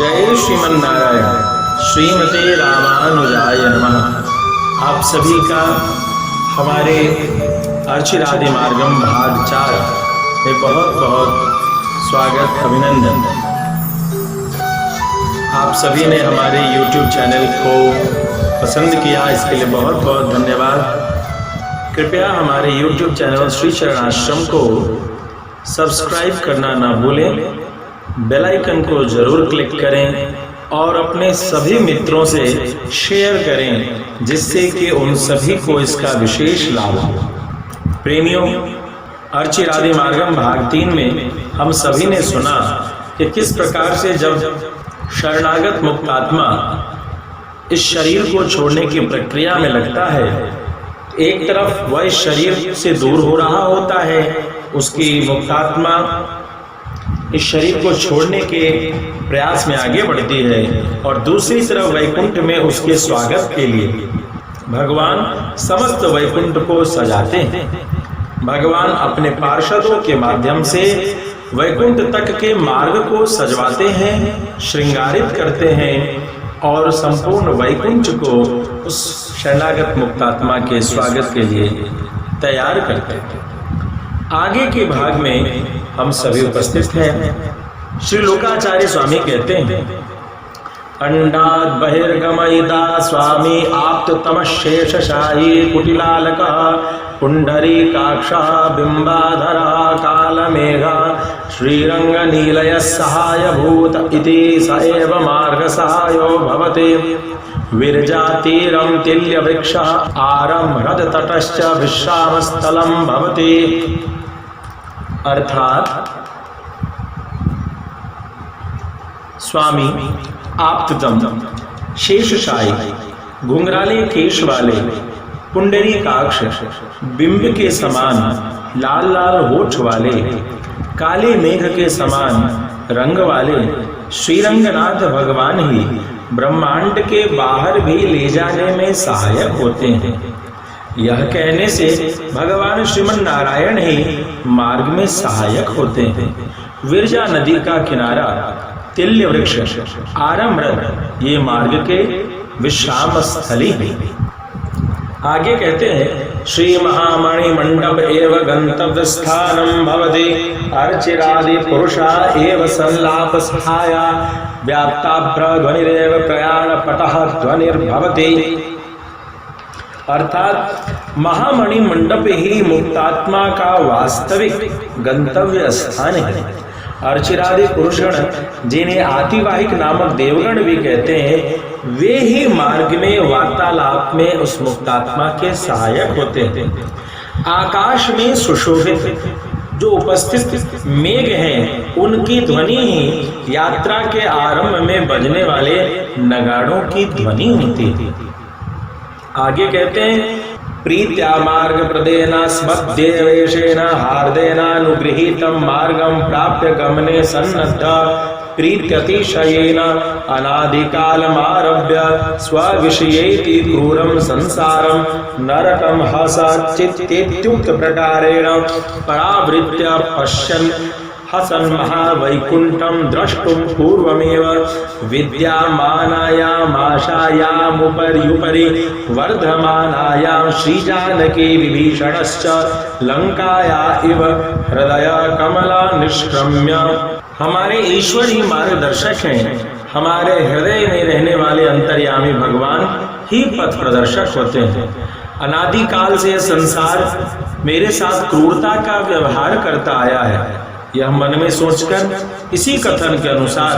जय श्रीमन्नारायण। श्रीमते रामानुजाय नमः। आप सभी का हमारे अर्चिरादि मार्गम भाग 4 में बहुत बहुत स्वागत, अभिनंदन। आप सभी ने हमारे YouTube चैनल को पसंद किया, इसके लिए बहुत बहुत धन्यवाद। कृपया हमारे YouTube चैनल श्री चरणाश्रम को सब्सक्राइब करना ना भूलें, बेल आइकन को जरूर क्लिक करें और अपने सभी मित्रों से शेयर करें, जिससे कि उन सभी को इसका विशेष लाभ हो। प्रेमियों, अर्चिरादि मार्गम भाग 3 में हम सभी ने सुना कि किस प्रकार से जब शरणागत मुक्तात्मा इस शरीर को छोड़ने की प्रक्रिया में लगता है, एक तरफ वह इस शरीर से दूर हो रहा होता है, उसकी मुक्तात्मा इस शरीर को छोड़ने के प्रयास में आगे बढ़ती है, और दूसरी तरफ वैकुंठ में उसके स्वागत के लिए भगवान समस्त वैकुंठ को सजाते हैं। भगवान अपने पार्षदों के माध्यम से वैकुंठ तक के मार्ग को सजवाते हैं, श्रृंगारित करते हैं और संपूर्ण वैकुंठ को उस शरणागत मुक्तात्मा के स्वागत के लिए तैयार करते हैं। आगे के भाग में हम सभी उपस्थित हैं। श्री लोकाचार्य स्वामी कहते हैं, अंडाद बहिर्गमयिता स्वामी आप्त तमशेष शाही कुटिलालका पुंडरी काक्षा बिंबाधरा कालमेघा श्रीरंग नीलय सहाय भूत इति स एव मार्ग सहायो भवते विरजातीरं तिल्य वृक्ष आरम हृद तटश्च विश्राम स्थलम भवते। अर्थात स्वामी आप्ततम शेषशायी घुंघराले केश वाले पुंडरी काक्ष बिंब के समान लाल लाल होठ वाले काले मेघ के समान रंग वाले श्रीरंगनाथ भगवान ही ब्रह्मांड के बाहर भी ले जाने में सहायक होते हैं। यह कहने से भगवान श्रीमन नारायण ही मार्ग में सहायक होते हैं। विरजा नदी का किनारा, तिल्य वृक्ष, आरम्भ, ये मार्ग के विश्राम स्थली है। आगे कहते हैं, श्री महामणि मंडप एव गंतव्य स्थानम भवति अर्चिरादि पुरुषा एव संलाप स्थाया व्याप्ताभ्र ध्वनिरेव प्रयाण पटः ध्वनिर्भवति। अर्थात महामणि मंडप ही मुक्तात्मा का वास्तविक गंतव्य स्थान है। अर्चिरादि पुरुषगण, जिन्हें आतिवाहिक नामक देवगण भी कहते हैं, वे ही मार्ग में वार्तालाप में उस मुक्तात्मा के सहायक होते हैं। आकाश में सुशोभित जो उपस्थित मेघ हैं, उनकी ध्वनि ही यात्रा के आरंभ में बजने वाले नगाड़ों की ध्वनि होती है। आगे कहते हैं, प्रीत्या मार्ग प्रदेन स्मद्देवेशेन हार्देनानुगृहीतं मार्गं प्राप्य गमने सन्नद्ध प्रीत्यतिशयेन अनादिकालमारभ्य स्वविषयेति क्रूरं संसारं नरकं हसचित्तेत्युक्त प्रकारेण परावृत्य पश्यन् हसन् महावैकुंठं द्रष्टुं पूर्वमेव विद्यामानायामाशायामुपर्युपरि वर्धमानायां श्रीजानकी विभीषणश्च लंकाया इव हृदय कमला निष्क्रम्य। हमारे ईश्वर ही मार्गदर्शक हैं। हमारे हृदय में रहने वाले अंतर्यामी भगवान ही पथ प्रदर्शक होते हैं। अनादिकाल से संसार मेरे साथ क्रूरता का व्यवहार करता आया है। यह मन में सोचकर इसी कथन के अनुसार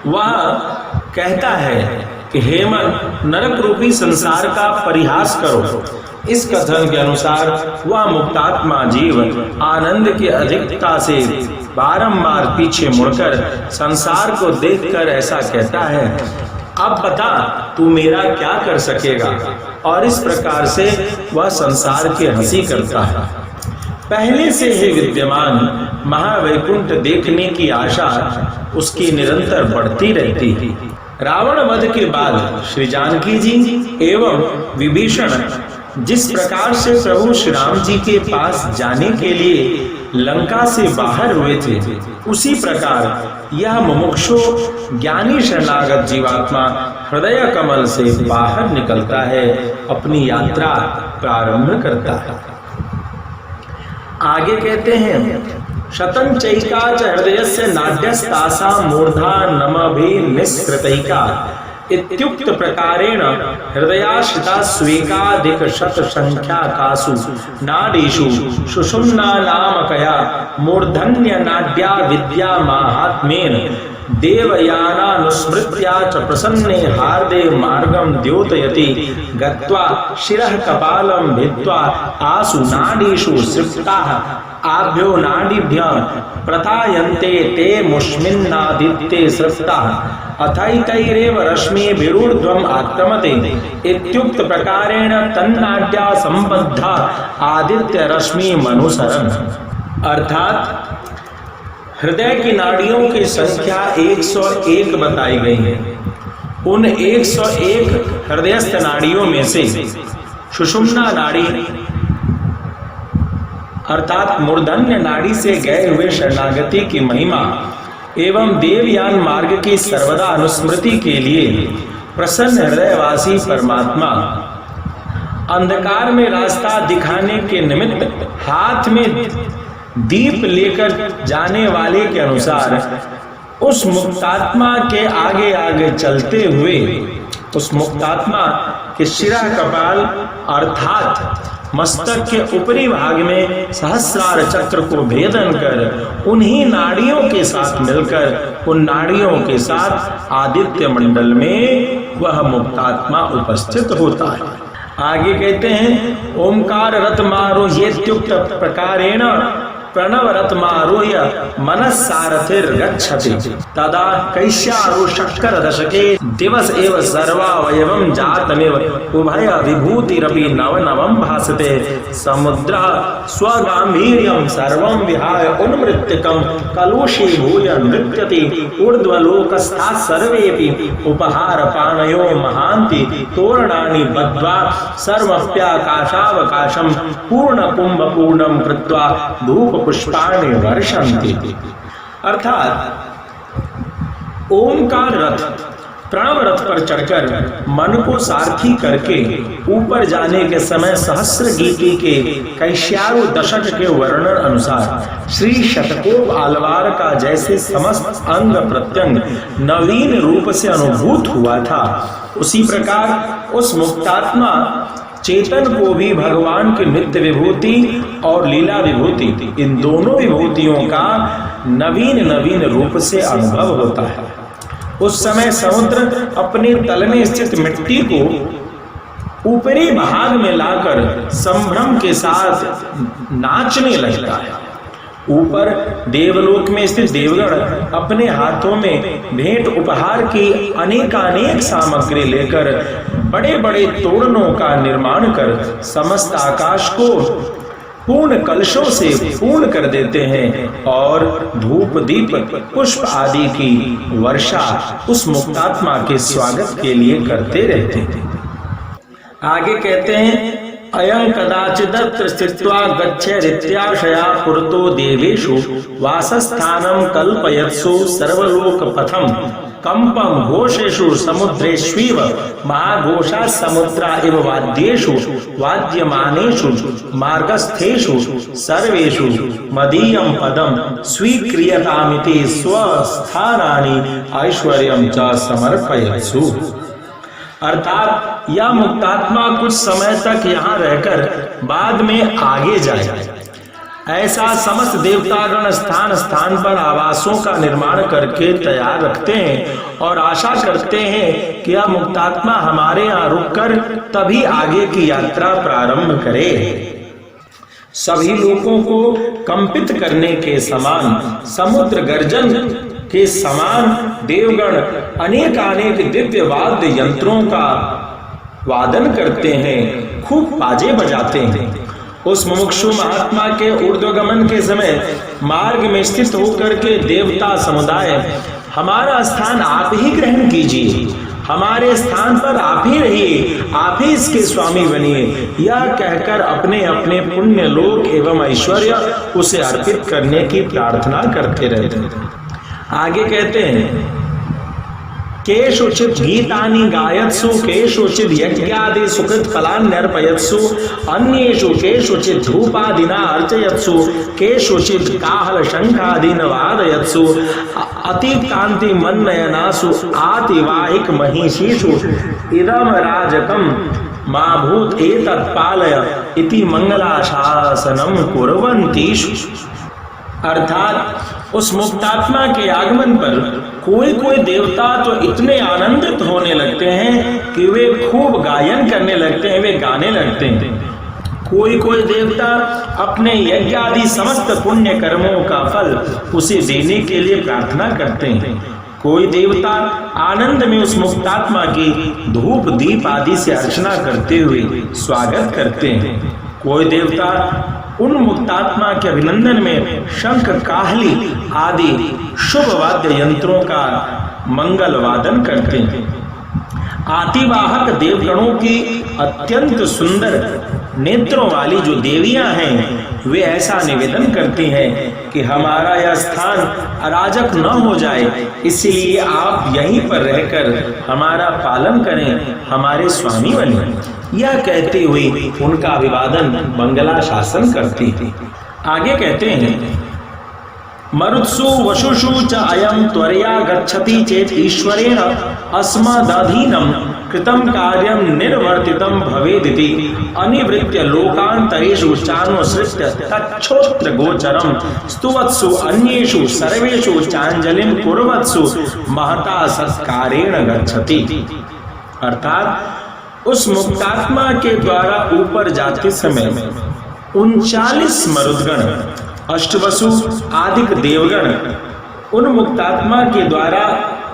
वह कहता है कि हे मन, नरक रूपी संसार का परिहास करो। इस कथन के अनुसार वह मुक्तात्मा जीव आनंद की अधिकता से बारंबार पीछे मुड़कर संसार को देखकर ऐसा कहता है, अब बता तू मेरा क्या कर सकेगा। और इस प्रकार से वह संसार की हंसी करता है। पहले से ही विद्यमान महावैकुंठ देखने की आशा उसकी निरंतर बढ़ती रहती है। रावण वध के बाद श्री जानकी जी एवं विभीषण जिस प्रकार से प्रभु श्री राम जी के पास जाने के लिए लंका से बाहर हुए थे, उसी प्रकार यह मुमुक्षु ज्ञानी शरणागत जीवात्मा हृदय कमल से बाहर निकलता है, अपनी यात्रा प्रारंभ करता है। आगे कहते हैं, शतं चैका च हृदयस्य नाड्यस्तासा मूर्धा नमभि निस्कृतैका इत्युक्त प्रकारेण हृदयाश्रिता स्वेकाधिक शत संख्याकासु नाडीषु सुषुम्ना नामकया मूर्धन्य नाड्या विद्या माहात्म्येन देवयानानुस्मृत्या च प्रसन्ने हार्दे मार्गं द्योतयति गत्वा शिरः कपालं भित्त्वा आसु नाडीषु सृप्ताः आभ्यो नाडीभ्यः प्रथायन्ते ते मुष्मिन्नादित्ये सृप्ताः अथैतैरेव रश्मिभिरूर्ध्वम् आक्रमते इत्युक्त प्रकारेण तन्नाड्या संबद्धा आदित्य रश्मि मनुसरन्। अर्थात हृदय की नाड़ियों की संख्या 101 बताई गई है। उन 101 हृदयस्थ नाड़ियों में से सुषुम्ना नाड़ी अर्थात मूर्धन्य नाड़ी से गए हुए शरणागति की महिमा एवं देवयान मार्ग की सर्वदा अनुस्मृति के लिए प्रसन्न हृदयवासी परमात्मा अंधकार में रास्ता दिखाने के निमित्त हाथ में दीप लेकर जाने वाले के अनुसार उस मुक्तात्मा के आगे आगे चलते हुए उस मुक्तात्मा के शिरा कपाल अर्थात मस्तक के ऊपरी भाग में सहस्रार चक्र को भेदन कर उन्हीं नाड़ियों के साथ मिलकर उन नाड़ियों के साथ आदित्य मंडल में वह मुक्तात्मा उपस्थित होता है। आगे कहते हैं, ओमकार रथमारोह्येत्युक्त प्रकारेण प्रणव रथमारोह्य मनस्सारथिर्गच्छति तदा कैश्यारु शक्कर दशके दिवस एव सर्वावयवं जातमेव उभय विभूतिरपि नव नवं भासते समुद्र स्वगांभीर्यं सर्वं विहाय उन्मृत्तिकं कलुषी भूय नृत्यति ऊर्ध्वलोकस्था सर्वेपि उपहार पानयो महान्ति तोरणानि बद्ध्वा सर्वप्याकाशावकाशं पूर्ण कुंभ पूर्णं कृत्वा धूप पुष्पाणि वर्षन्ति। अर्थात ओमकार रथ प्रणव रथ पर चढ़कर मन को सारथी करके ऊपर जाने के समय सहस्र गीति के कैश्यारु दशक के वर्णन अनुसार श्री शतकोप आलवार का जैसे समस्त अंग प्रत्यंग नवीन रूप से अनुभूत हुआ था, उसी प्रकार उस मुक्तात्मा चेतन को भी भगवान की नित्य विभूति और लीला विभूति इन दोनों विभूतियों का नवीन नवीन रूप से अनुभव होता है। उस समय समुद्र अपने तल में स्थित मिट्टी को ऊपरी भाग में लाकर संभ्रम के साथ नाचने लगता है। ऊपर देवलोक में स्थित देवगण अपने हाथों में भेंट उपहार की अनेकानेक सामग्री लेकर बड़े बड़े तोरणों का निर्माण कर समस्त आकाश को पूर्ण कलशों से पूर्ण कर देते हैं और धूप दीप पुष्प आदि की वर्षा उस मुक्तात्मा के स्वागत के लिए करते रहते हैं। आगे कहते हैं, अयं कदाचिदत्र स्थित्वा गच्छेदित्याशया पुरतो देवेषु वासस्थानं कल्पयत्सु सर्वलोकपथं कंपम घोषेषु समुद्रेष्वीव महाघोषा समुद्रा इव वाद्येषु वाद्यमानेषु मार्गस्थेषु सर्वेषु मदीयं पदं स्वीक्रियतामिति स्वस्थानानि ऐश्वर्यं च समर्पयत्सु। अर्थात यह मुक्तात्मा कुछ समय तक यहाँ रहकर बाद में आगे जाए, ऐसा समस्त देवतागण स्थान स्थान पर आवासों का निर्माण करके तैयार रखते हैं और आशा करते हैं कि यह मुक्तात्मा हमारे यहाँ रुककर तभी आगे की यात्रा प्रारंभ करे। सभी लोगों को कंपित करने के समान समुद्र गर्जन के समान देवगण अनेकानेक दिव्य वाद्य यंत्रों का वादन करते हैं, खूब बाजे बजाते हैं। उस मुमुक्षु महात्मा के ऊर्ध्वगमन के समय मार्ग में स्थित होकर के देवता समुदाय हमारा स्थान आप ही ग्रहण कीजिए, हमारे स्थान पर आप ही रहिए, आप ही इसके स्वामी बनिए। यह कहकर अपने अपने पुण्य लोक एवं ऐश्वर्य उसे अर्पित करने की प्रार्थना करते रहते। आगे कहते हैं, केषुचित गीतानि गायत्सु केषुचित यज्ञादि सुकृत फलान्यर्पयत्सु अन्येषु केषुचित धूपादिना अर्चयत्सु केषुचित काहल शंखादीन वादयत्सु अतिकांति मन्नयनासु आतिवाहिक महिषीषु इदम राजकम मा भूत एतत् पालय इति मंगलाशासनम कुर्वन्तीषु। अर्थात उस मुक्तात्मा के आगमन पर कोई कोई देवता तो इतने आनंदित होने लगते हैं कि वे खूब गायन करने लगते हैं, वे गाने लगते हैं। कोई कोई देवता अपने यज्ञ आदि समस्त पुण्य कर्मों का फल उसे देने के लिए प्रार्थना करते हैं। कोई देवता आनंद में उस मुक्तात्मा की धूप दीप आदि से अर्चना करते हुए स्वागत करते हैं। कोई देवता उन मुक्तात्मा के अभिनंदन में शंख काहली आदि शुभ वाद्य यंत्रों का मंगल वादन करते हैं। आतिवाहक देवगणों की अत्यंत सुंदर नेत्रों वाली जो देवियां हैं वे ऐसा निवेदन करती हैं कि हमारा यह स्थान अराजक न हो जाए, इसलिए आप यहीं पर रहकर हमारा पालन करें, हमारे स्वामी बने। यह कहते हुए उनका अभिवादन मंगला शासन करती थी। आगे कहते हैं, मरुत्सु वशुषु च अयं त्वरया गच्छति चेत ईश्वरेण अस्मदधीनं कृतं कार्यं निर्वर्तितं भवेदिति अनिवृत्य लोकान्तरेषु चानुसृत्य तच्छोत्र गोचरं स्तुवत्सु अन्येषु सर्वेषु चांजलिं कुर्वत्सु महता सत्कारेण गच्छति। अर्थात उस मुक्तात्मा के द्वारा ऊपर जाते समय 39 मरुदगण, अष्टवसु आदि देवगण उन मुक्तात्मा के द्वारा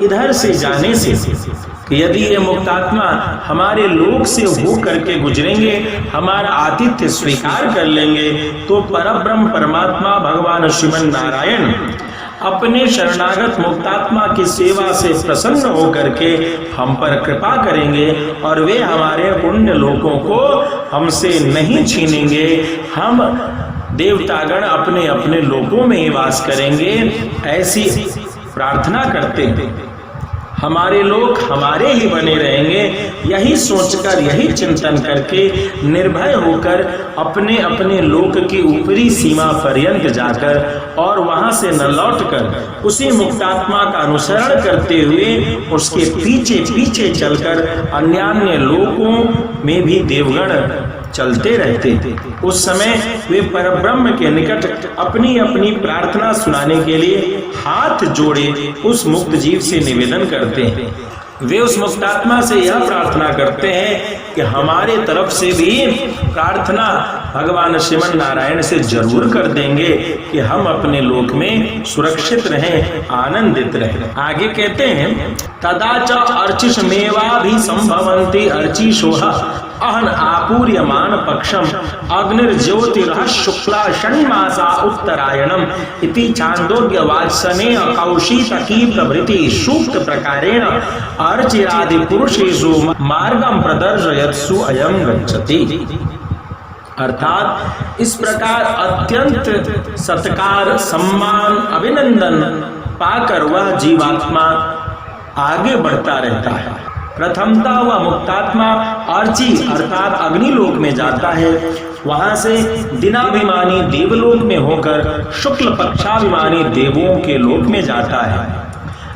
इधर से जाने से कि यदि ये मुक्तात्मा हमारे लोक से हो करके गुजरेंगे, हमारा आतिथ्य स्वीकार कर लेंगे, तो परब्रह्म परमात्मा भगवान श्रीमन नारायण अपने शरणागत मुक्तात्मा की सेवा से प्रसन्न होकर के हम पर कृपा करेंगे और वे हमारे पुण्य लोकों को हमसे नहीं छीनेंगे। हम देवतागण अपने अपने लोकों में ही वास करेंगे, ऐसी प्रार्थना करते हैं। हमारे लोक हमारे ही बने रहेंगे, यही सोचकर यही चिंतन करके निर्भय होकर अपने अपने लोक की ऊपरी सीमा पर्यंत जाकर और वहां से न लौटकर उसी मुक्तात्मा का अनुसरण करते हुए उसके पीछे पीछे चलकर अन्यान्य लोकों में भी देवगण चलते रहते थे। उस समय वे परब्रह्म के निकट अपनी अपनी प्रार्थना सुनाने के लिए हाथ जोड़े उस मुक्त जीव से निवेदन करते हैं। वे उस मुक्तात्मा से यह प्रार्थना करते हैं कि हमारे तरफ से भी प्रार्थना भगवान श्रीमन नारायण से जरूर कर देंगे कि हम अपने लोक में सुरक्षित रहें, आनंदित रहें। आगे कहते हैं, तदा च अर्चिषमेवा भी संभवन्ति अर्चिषोह अहन आपूर्यमान पक्षम अग्निर्ज्योतिरः शुक्ला षण्मासा उत्तरायणम इति छांदोग्य वाचने कौशिकी प्रभृति सूक्त प्रकारेण अर्चिरादि पुरुषेषु मार्गम प्रदर्शयत्सु अयं गच्छति। अर्थात इस प्रकार अत्यंत सत्कार सम्मान अभिनंदन पाकर वह जीवात्मा आगे बढ़ता रहता है। प्रथमतः वह मुक्तात्मा अर्ची अर्थात अग्निलोक में जाता है, वहां से दिनाभिमानी देवलोक में होकर शुक्ल पक्षाभिमानी देवों के लोक में जाता है।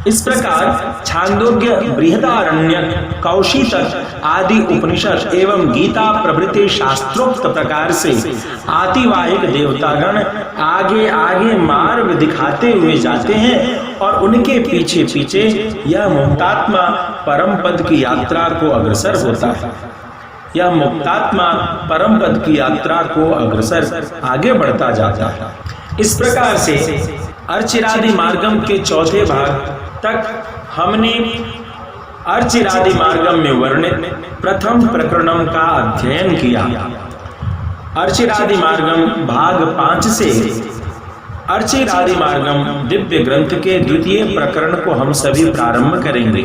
इस प्रकार छांदोग्य, बृहदारण्यक, कौशितक आदि उपनिषद एवं गीता प्रभृति शास्त्रोक्त प्रकार से आतिवाहिक देवतागण आगे आगे मार्ग दिखाते हुए जाते हैं और उनके पीछे पीछे यह मुक्तात्मा परम पद की यात्रा को अग्रसर होता है। यह मुक्तात्मा परम पद की यात्रा को अग्रसर आगे बढ़ता जाता है। इस प्रकार से अर्चिरादि मार्गम के चौथे भाग तक हमने अर्चिरादि मार्गम में वर्णित प्रथम प्रकरणम का अध्ययन किया। अर्चिरादि मार्गम भाग 5 से अर्चिरादि मार्गम दिव्य ग्रंथ के द्वितीय प्रकरण को हम सभी प्रारंभ करेंगे।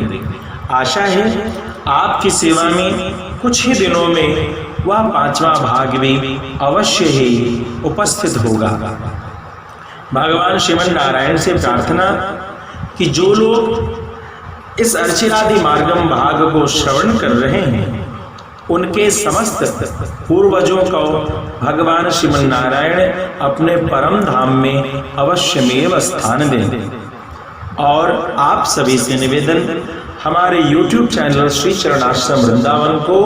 आशा है आपकी सेवा में कुछ ही दिनों में वह 5वां भाग भी अवश्य ही उपस्थित होगा। भगवान श्रीमन नारायण से प्रार्थना कि जो लोग इस अर्चिरादि मार्गम भाग को श्रवण कर रहे हैं उनके समस्त पूर्वजों को भगवान श्रीमन नारायण अपने परम धाम में अवश्यमेव स्थान दें। और आप सभी से निवेदन, हमारे YouTube चैनल श्री चरणाश्रम वृंदावन को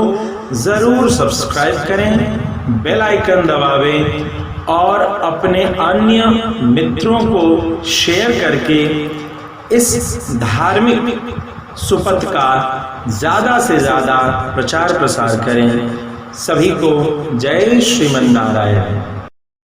जरूर सब्सक्राइब करें, बेल आइकन दबावें और अपने अन्य मित्रों को शेयर करके इस धार्मिक सुपथ का ज्यादा से ज्यादा प्रचार प्रसार करें। सभी को जय श्रीमन नारायण।